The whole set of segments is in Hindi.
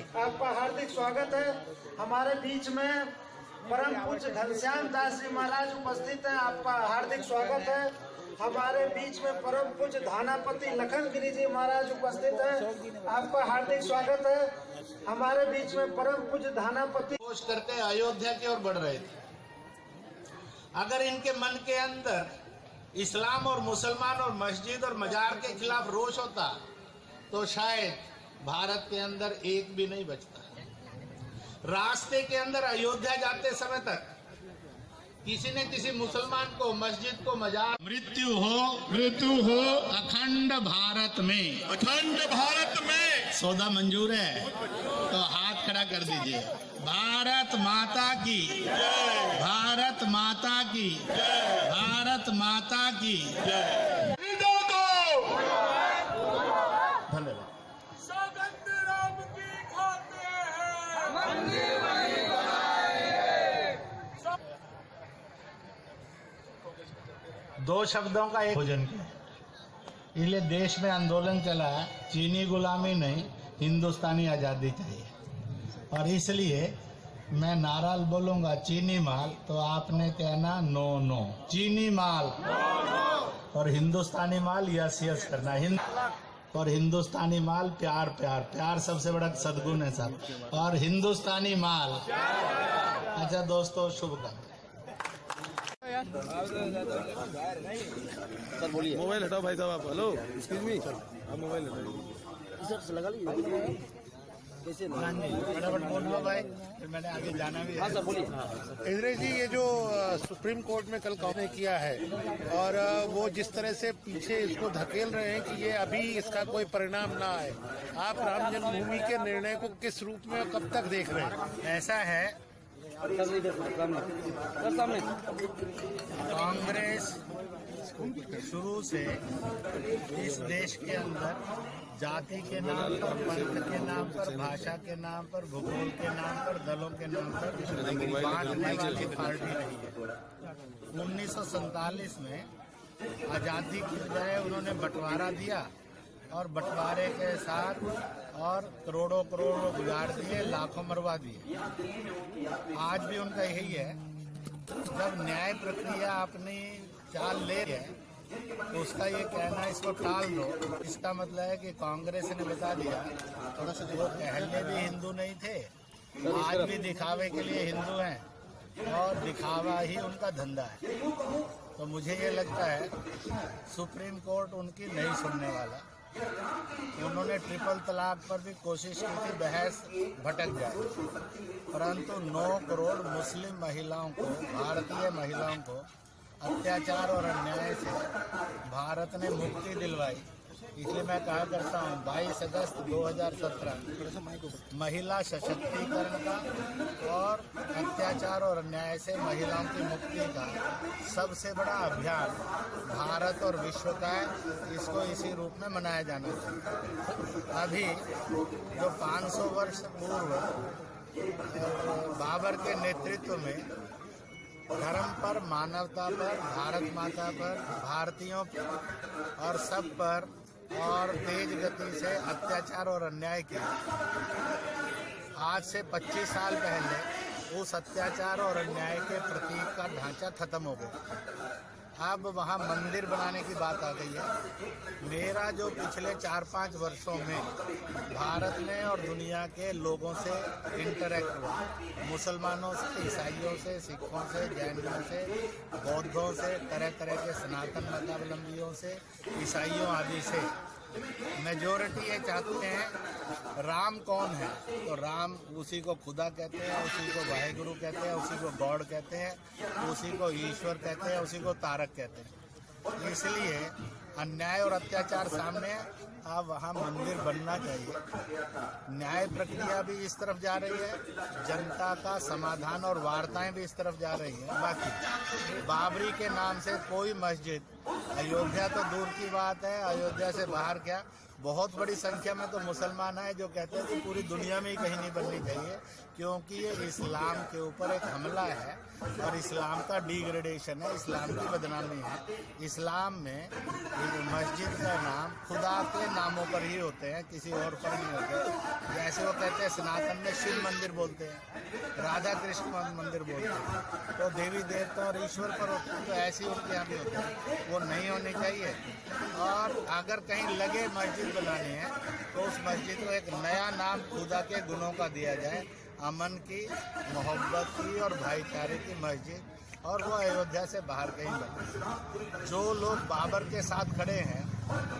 आपका हार्दिक स्वागत है। हमारे बीच में परम पूज्य घनश्याम दास जी महाराज उपस्थित हैं। आपका हार्दिक स्वागत है। हमारे बीच में परम पूज्य धानापति लखन गिरी जी महाराज उपस्थित हैं। आपका हार्दिक स्वागत है। हमारे बीच में परम पूज्य धानापति कोश करके अयोध्या की ओर बढ़ रहे थे। अगर इनके मन के अंदर इस्लाम और मुसलमान और मस्जिद और मजार के खिलाफ रोष होता तो शायद भारत के अंदर एक भी नहीं बचता। रास्ते के अंदर अयोध्या जाते समय तक किसी ने किसी मुसलमान को, मस्जिद को, मजार मृत्यु हो अखंड भारत में सौदा मंजूर है तो हाथ खड़ा कर दीजिए। भारत माता की, भारत माता की, भारत माता की। धन्यवाद। दो शब्दों का एक भोजन किया, इसलिए देश में आंदोलन चला है। चीनी गुलामी नहीं, हिंदुस्तानी आज़ादी चाहिए। और इसलिए मैं नारा बोलूंगा चीनी माल तो आपने कहना नो नो, चीनी माल और हिंदुस्तानी माल यस यस करना। और हिंदुस्तानी माल प्यार प्यार प्यार सबसे बड़ा सद्गुण है साहब। और हिंदुस्तानी माल। अच्छा दोस्तों, शुभकामनाएं। सर बोलिए। मोबाइल हटाओ भाई साहब आप। हेलो एक्सक्यूज मी, आप मोबाइल हटाओ सर। लगा लीजिए कैसे फटाफट बोल लो भाई, फिर मैंने आगे जाना भी है। हाँ सर बोलिए। इंद्रेश जी, ये जो सुप्रीम कोर्ट में कल कांग्रेस ने किया है और वो जिस तरह से पीछे इसको धकेल रहे हैं कि ये अभी इसका कोई परिणाम ना आए, आप राम जन्मभूमि के निर्णय को किस रूप में कब तक देख रहे हैं? ऐसा है, कांग्रेस शुरू से इस देश के अंदर जाति के नाम पर, पंथ के नाम पर, भाषा के नाम पर, भूगोल के नाम पर, दलों के नाम पर बांटने वाली पार्टी रही है। 1947 में आजादी की बजाय उन्होंने बंटवारा दिया और बंटवारे के साथ और करोड़ों करोड़ों गुजार दिए, लाखों मरवा दिए। आज भी उनका यही है। जब न्याय प्रक्रिया अपनी चाल ले है तो उसका ये कहना इसको टाल दो, इसका मतलब है कि कांग्रेस ने बता दिया थोड़ा सा वो पहले भी हिंदू नहीं थे, आज भी दिखावे के लिए हिंदू हैं और दिखावा ही उनका धंधा है। तो मुझे ये लगता है सुप्रीम कोर्ट उनकी नहीं सुनने वाला। उन्होंने ट्रिपल तलाक पर भी कोशिश की थी, बहस भटक जाए, परंतु 9 करोड़ मुस्लिम महिलाओं को, भारतीय महिलाओं को अत्याचार और अन्याय से भारत ने मुक्ति दिलवाई। इसलिए मैं कहा करता हूँ 22 अगस्त 2017 महिला सशक्तिकरण का और अत्याचार और अन्याय से महिलाओं की मुक्ति का सबसे बड़ा अभियान भारत और विश्व का है। इसको इसी रूप में मनाया जाना चाहिए। अभी जो 500 वर्ष पूर्व बाबर के नेतृत्व में धर्म पर, मानवता पर, भारत माता पर, भारतीयों पर और सब पर और तेज गति से अत्याचार और अन्याय किया, आज से 25 साल पहले उस अत्याचार और अन्याय के प्रतीक का ढांचा खत्म हो गया। अब वहाँ मंदिर बनाने की बात आ गई है। मेरा जो पिछले 4-5 वर्षों में भारत में और दुनिया के लोगों से इंटरेक्ट हुआ, मुसलमानों से, ईसाइयों से, सिखों से, जैनियों से, बौद्धों से, तरह तरह के सनातन मतावलंबियों से, ईसाइयों आदि से, मेजोरिटी ये चाहते हैं राम कौन है, तो राम उसी को खुदा कहते हैं, उसी को वाहेगुरु कहते हैं, उसी को गॉड कहते हैं, उसी को ईश्वर कहते हैं, उसी को तारक कहते हैं। इसलिए अन्याय और अत्याचार सामने है, अब वहाँ मंदिर बनना चाहिए। न्याय प्रक्रिया भी इस तरफ जा रही है, जनता का समाधान और वार्ताएं भी इस तरफ जा रही है। बाकी बाबरी के नाम से कोई मस्जिद, अयोध्या तो दूर की बात है, अयोध्या से बाहर क्या, बहुत बड़ी संख्या में तो मुसलमान हैं जो कहते हैं कि पूरी दुनिया में ही कहीं नहीं बननी चाहिए, क्योंकि ये इस्लाम के ऊपर एक हमला है और इस्लाम का डिग्रेडेशन है, इस्लाम की बदनामी है। इस्लाम में मस्जिद का नाम खुदा के नामों पर ही होते हैं, किसी और पर नहीं होते। जैसे वो कहते हैं सनातन में शिव मंदिर बोलते हैं, राधा कृष्ण मंदिर बोलते हैं, तो देवी देवता और ईश्वर पर होते हैं, तो ऐसे उनके यहाँ भी होते हैं, वो नहीं होनी चाहिए। और अगर कहीं लगे मस्जिद बनानी है तो उस मस्जिद को एक नया नाम खुदा के गुणों का दिया जाए, अमन की, मोहब्बत की और भाईचारे की मस्जिद, और वो अयोध्या से बाहर कहीं बने। जो लोग बाबर के साथ खड़े हैं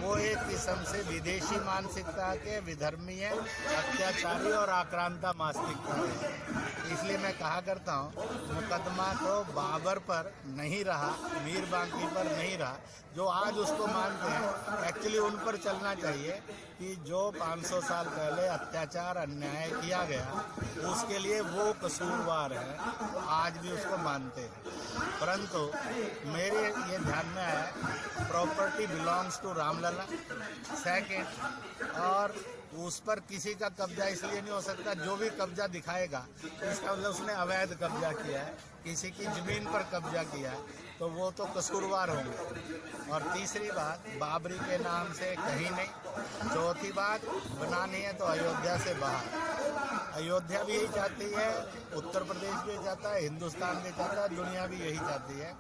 वो एक किस्म से विदेशी मानसिकता के विधर्मीय, अत्याचारी और आक्रांता मानसिकता है। इसलिए मैं कहा करता हूँ मुकदमा तो बाबर पर नहीं रहा, मीर बांकी पर नहीं रहा, जो आज उसको मानते हैं एक्चुअली उन पर चलना चाहिए कि जो 500 साल पहले अत्याचार अन्याय किया गया उसके लिए वो कसूरवार है, आज भी उसको मानते हैं। परंतु मेरे ये ध्यान में आया property belongs to Ramlalla, second, और उस पर किसी का कब्जा इसलिए नहीं हो सकता, जो भी कब्जा दिखाएगा इसका मतलब उसने अवैध कब्जा किया है, किसी की जमीन पर कब्जा किया है, तो वो तो कसूरवार होंगे। और तीसरी बात, बाबरी के नाम से कहीं नहीं। चौथी बात, बनानी है तो अयोध्या से बाहर। अयोध्या भी यही चाहती है, उत्तर प्रदेश भी चाहता है, हिंदुस्तान भी चाहता है, दुनिया भी यही चाहती है।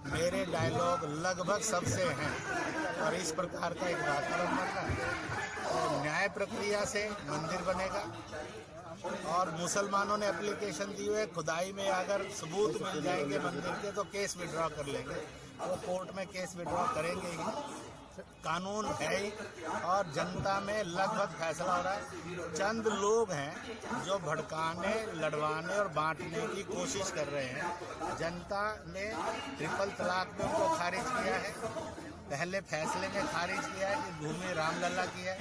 मेरे डायलॉग लगभग सबसे हैं और इस प्रकार का एक वातावरण बनना है, तो न्याय प्रक्रिया से मंदिर बनेगा। और मुसलमानों ने एप्लीकेशन दी हुई है, खुदाई में अगर सबूत मिल जाएंगे मंदिर के तो केस विड्रॉ कर लेंगे, वो कोर्ट में केस विड्रॉ करेंगे ही, कानून है ही, और जनता में लगभग फैसला हो रहा है। चंद लोग हैं जो भड़काने, लड़वाने और बांटने की कोशिश कर रहे हैं। जनता ने ट्रिपल तलाक में उनको खारिज किया है, पहले फैसले में खारिज किया है कि भूमि रामलला की है,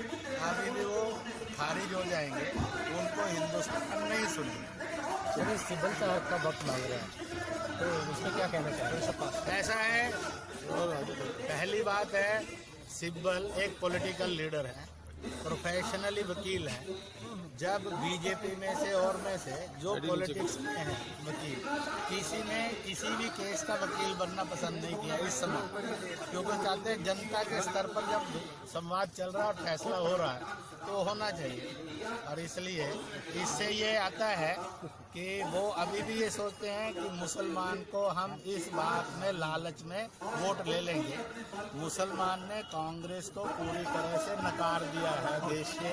अभी भी वो खारिज हो जाएंगे, उनको हिंदुस्तान नहीं सुनेंगे। चलिए सिब्बल साहब का वक्त मांग रहे हैं, तो उसमें क्या कहना चाहेंगे? ऐसा है, पहली बात है, सिब्बल एक पॉलिटिकल लीडर है, प्रोफेशनली वकील है। जब बीजेपी में से और में से जो पॉलिटिक्स में है वकील, किसी ने किसी भी केस का वकील बनना पसंद नहीं किया इस समय, क्योंकि चाहते हैं जनता के स्तर पर जब संवाद चल रहा है और फैसला हो रहा है तो होना चाहिए। और इसलिए इससे ये आता है कि वो अभी भी ये सोचते हैं कि मुसलमान को हम इस बात में लालच में वोट ले लेंगे। मुसलमान ने कांग्रेस को पूरी तरह से नकार दिया है देश के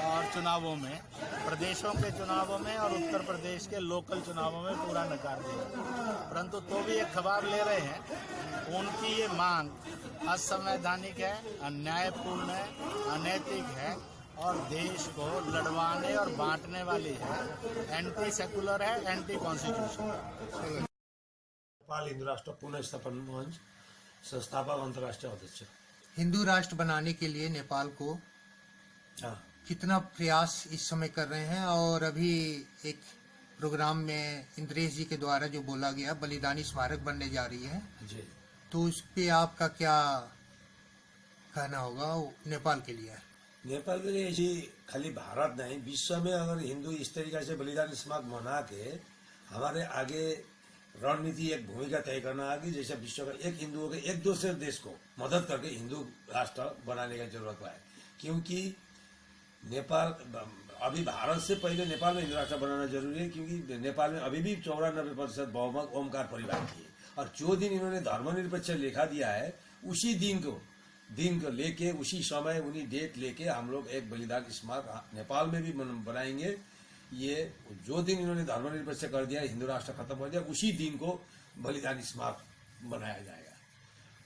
और चुनावों में, प्रदेशों के चुनावों में और उत्तर प्रदेश के लोकल चुनावों में पूरा नकार दिया, परंतु तो भी एक खबर ले रहे हैं। उनकी ये मांग असंवैधानिक है, अन्यायपूर्ण है, अनैतिक है और देश को लड़वाने और बांटने वाली है, एंटी सेकुलर है, एंटी कॉन्स्टिट्यूशन। नेपाल हिंदू राष्ट्र पुनर्स्थापन मंच संस्थापक अंतर्राष्ट्रीय अध्यक्ष। हिंदू राष्ट्र बनाने के लिए नेपाल को कितना प्रयास इस समय कर रहे हैं, और अभी एक प्रोग्राम में इंद्रेश जी के द्वारा जो बोला गया बलिदानी स्मारक बनने जा रही है जी, तो उस पे आपका क्या कहना होगा नेपाल के लिए? नेपाल के लिए ऐसी खाली भारत नहीं, विश्व में अगर हिंदू इस तरीके से बलिदान स्मारक बना के हमारे आगे रणनीति एक भूमिका तय करना आगे, जैसे विश्व का एक हिंदुओं के एक दूसरे देश को मदद करके हिंदू राष्ट्र बनाने की जरूरत है। क्योंकि नेपाल अभी भारत से पहले नेपाल में हिंदू राष्ट्र बनाना जरूरी है, क्योंकि नेपाल में अभी भी 94% बहुमत ओमकार परिवार की है। और जो दिन इन्होंने धर्मनिरपेक्ष लिखा दिया है उसी दिन को लेके, उसी समय उन्हीं डेट लेके हम लोग एक बलिदान स्मारक नेपाल में भी बनाएंगे। ये जो दिन इन्होंने धर्मनिरपेक्ष कर दिया, हिंदू राष्ट्र खत्म कर दिया, उसी दिन को बलिदान स्मारक बनाया जाएगा।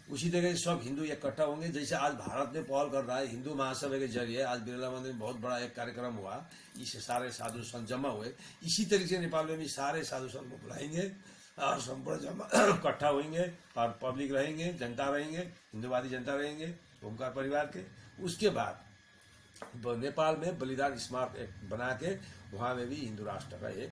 उसी तरह से सब हिंदू इकट्ठा होंगे। जैसे आज भारत में पहल कर रहा है हिंदू महासभा के जरिए, आज बिरला मंदिर में बहुत बड़ा एक कार्यक्रम हुआ, इससे सारे साधु संत जमा हुए। इसी तरीके से नेपाल में भी सारे साधु संत को बुलाएंगे और संपूर्ण जमा इकट्ठा होंगे और पब्लिक रहेंगे, जनता रहेंगे, हिंदूवादी जनता रहेंगे ओमकार परिवार के। उसके बाद नेपाल में बलिदान स्मारक बना के वहां में भी हिंदू राष्ट्र का एक